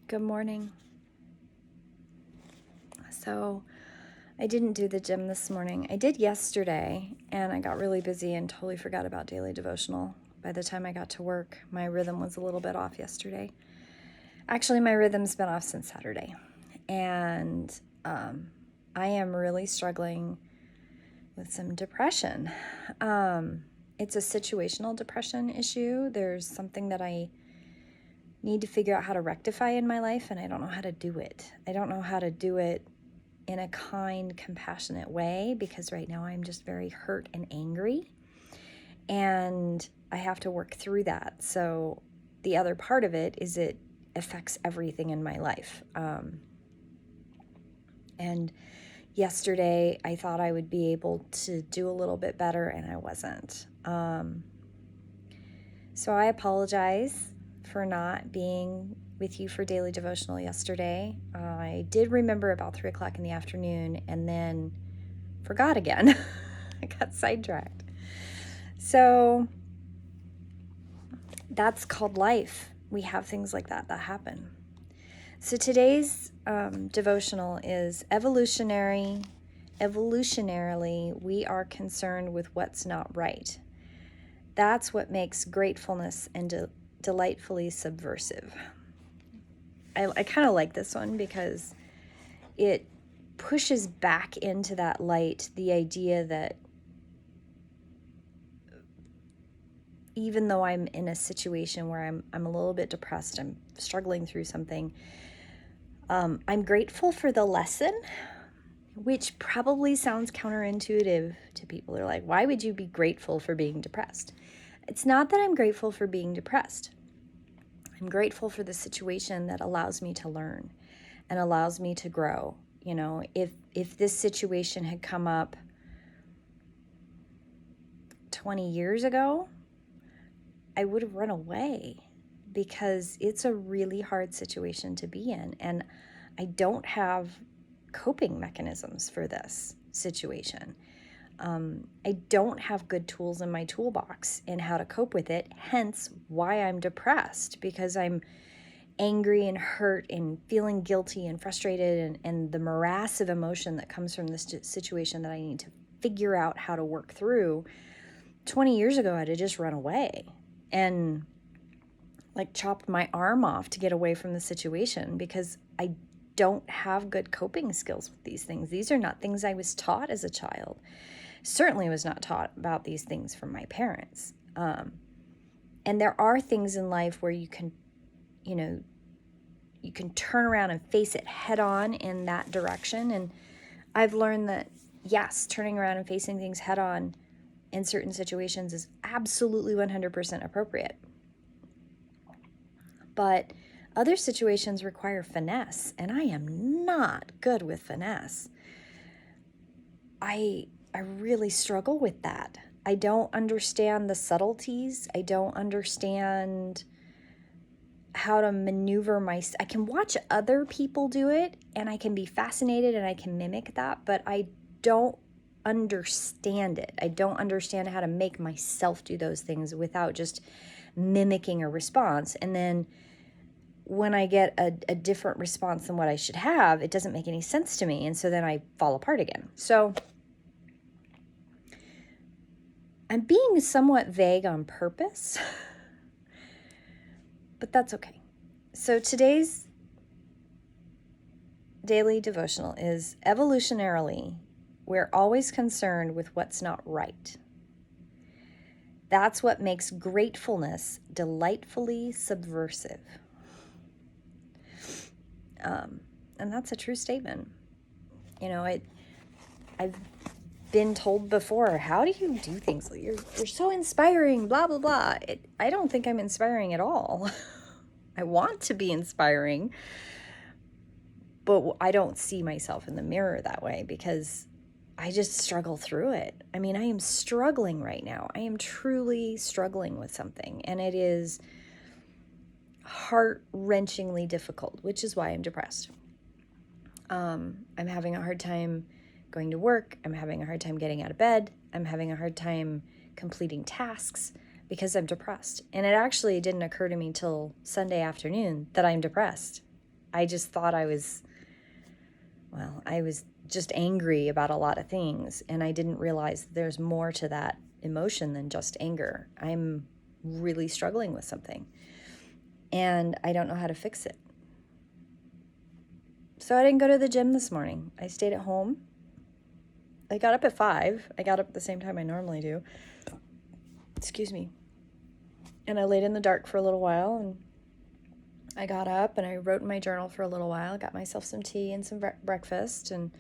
Good morning. So I didn't do the gym this morning. I did yesterday, and I got really busy and totally forgot about daily devotional. By the time I got to work, my rhythm was a little bit off yesterday. Actually, my rhythm's been off since Saturday. And I am really struggling with some depression. It's a situational depression issue. There's something that I need to figure out how to rectify in my life, and I don't know how to do it. I don't know how to do it in a kind, compassionate way because right now I'm just very hurt and angry, and I have to work through that. So the other part of it is it affects everything in my life. And yesterday I thought I would be able to do a little bit better, and I wasn't. So I apologize for not being with you for daily devotional yesterday. I did remember about 3 o'clock in the afternoon and then forgot again. I got sidetracked. So that's called life. We have things like that happen. So today's devotional is evolutionarily, we are concerned with what's not right. That's what makes gratefulness and delightfully subversive. I kind of like this one because it pushes back into that light the idea that even though I'm in a situation where I'm a little bit depressed, I'm struggling through something, I'm grateful for the lesson, which probably sounds counterintuitive to people. They're like, why would you be grateful for being depressed? It's not that I'm grateful for being depressed. I'm grateful for the situation that allows me to learn and allows me to grow. You know, if this situation had come up 20 years ago, I would have run away because it's a really hard situation to be in. And I don't have coping mechanisms for this situation. I don't have good tools in my toolbox in how to cope with it, hence why I'm depressed, because I'm angry and hurt and feeling guilty and frustrated and the morass of emotion that comes from this situation that I need to figure out how to work through. 20 years ago, I'd have just run away and like chopped my arm off to get away from the situation because I don't have good coping skills with these things. These are not things I was taught as a child. Certainly was not taught about these things from my parents. And there are things in life where you can turn around and face it head on in that direction. And I've learned that, yes, turning around and facing things head on in certain situations is absolutely 100% appropriate. But other situations require finesse, and I am not good with finesse. I really struggle with that. I don't understand the subtleties. I don't understand how to maneuver I can watch other people do it and I can be fascinated and I can mimic that, but I don't understand it. I don't understand how to make myself do those things without just mimicking a response. And then when I get a different response than what I should have, it doesn't make any sense to me. And so then I fall apart again. So I'm being somewhat vague on purpose, but that's okay. So today's daily devotional is evolutionarily, we're always concerned with what's not right. That's what makes gratefulness delightfully subversive. And that's a true statement. You know, I've been told before, how do you do things? You're so inspiring, blah, blah, blah. I don't think I'm inspiring at all. I want to be inspiring, but I don't see myself in the mirror that way because I just struggle through it. I mean, I am struggling right now. I am truly struggling with something, and it is heart-wrenchingly difficult, which is why I'm depressed. I'm having a hard time going to work. I'm having a hard time getting out of bed. I'm having a hard time completing tasks because I'm depressed. And it actually didn't occur to me till Sunday afternoon that I'm depressed. I just thought I was just angry about a lot of things, and I didn't realize that there's more to that emotion than just anger. I'm really struggling with something, and I don't know how to fix it. So I didn't go to the gym this morning. I stayed at home. I got up at 5. I got up at the same time I normally do. Excuse me. And I laid in the dark for a little while, and I got up and I wrote in my journal for a little while, got myself some tea and some breakfast, and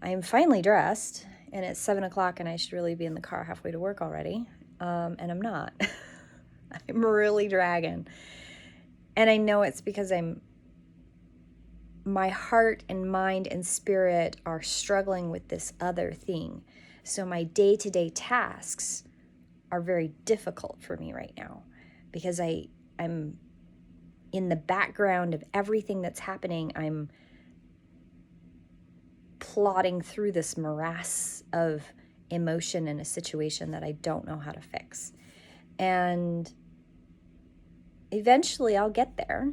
I am finally dressed, and it's 7 o'clock, and I should really be in the car halfway to work already, and I'm not. I'm really dragging, and I know it's because my heart and mind and spirit are struggling with this other thing, so my day-to-day tasks are very difficult for me right now, because I'm in the background of everything that's happening. I'm plodding through this morass of emotion in a situation that I don't know how to fix. And eventually I'll get there.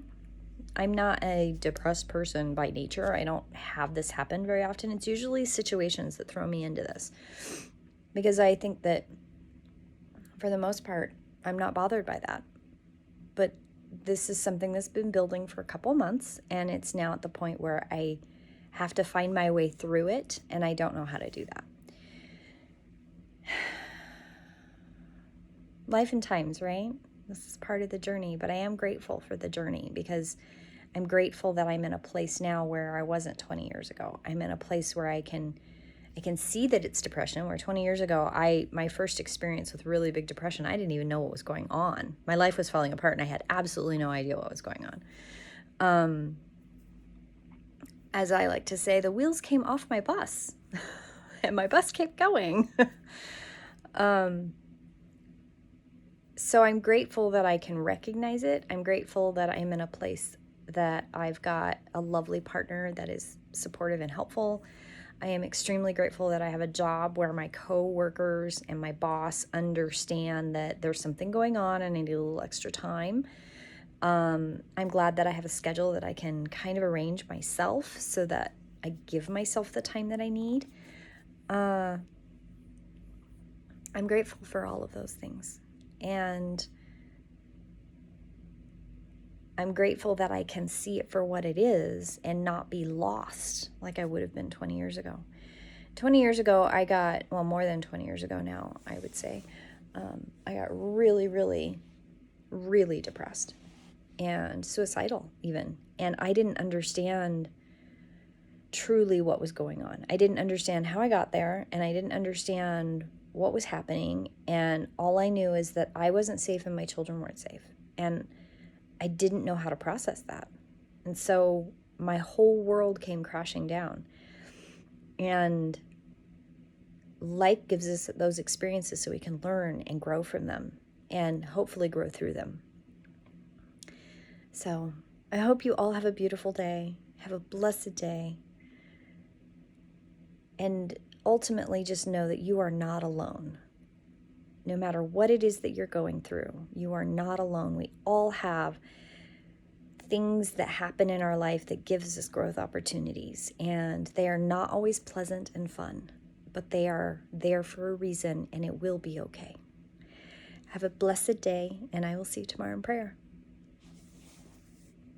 I'm not a depressed person by nature. I don't have this happen very often. It's usually situations that throw me into this, because I think that for the most part, I'm not bothered by that. But this is something that's been building for a couple months, and it's now at the point where I have to find my way through it, and I don't know how to do that. Life and times, right? This is part of the journey, but I am grateful for the journey, because I'm grateful that I'm in a place now where I wasn't 20 years ago. I'm in a place where I can see that it's depression, where 20 years ago, my first experience with really big depression, I didn't even know what was going on. My life was falling apart, and I had absolutely no idea what was going on. As I like to say, the wheels came off my bus, and my bus kept going. So I'm grateful that I can recognize it. I'm grateful that I'm in a place that I've got a lovely partner that is supportive and helpful. I am extremely grateful that I have a job where my co-workers and my boss understand that there's something going on and I need a little extra time. I'm glad that I have a schedule that I can kind of arrange myself so that I give myself the time that I need. I'm grateful for all of those things. And I'm grateful that I can see it for what it is and not be lost like I would have been 20 years ago. 20 years ago, more than 20 years ago now, I would say, I got really, really, really depressed and suicidal even. And I didn't understand truly what was going on. I didn't understand how I got there, and I didn't understand what was happening. And all I knew is that I wasn't safe and my children weren't safe. And I didn't know how to process that. And so my whole world came crashing down. And life gives us those experiences so we can learn and grow from them and hopefully grow through them. So I hope you all have a beautiful day. Have a blessed day. And ultimately just know that you are not alone. No matter what it is that you're going through, you are not alone. We all have things that happen in our life that gives us growth opportunities, and they are not always pleasant and fun, but they are there for a reason, and it will be okay. Have a blessed day, and I will see you tomorrow in prayer.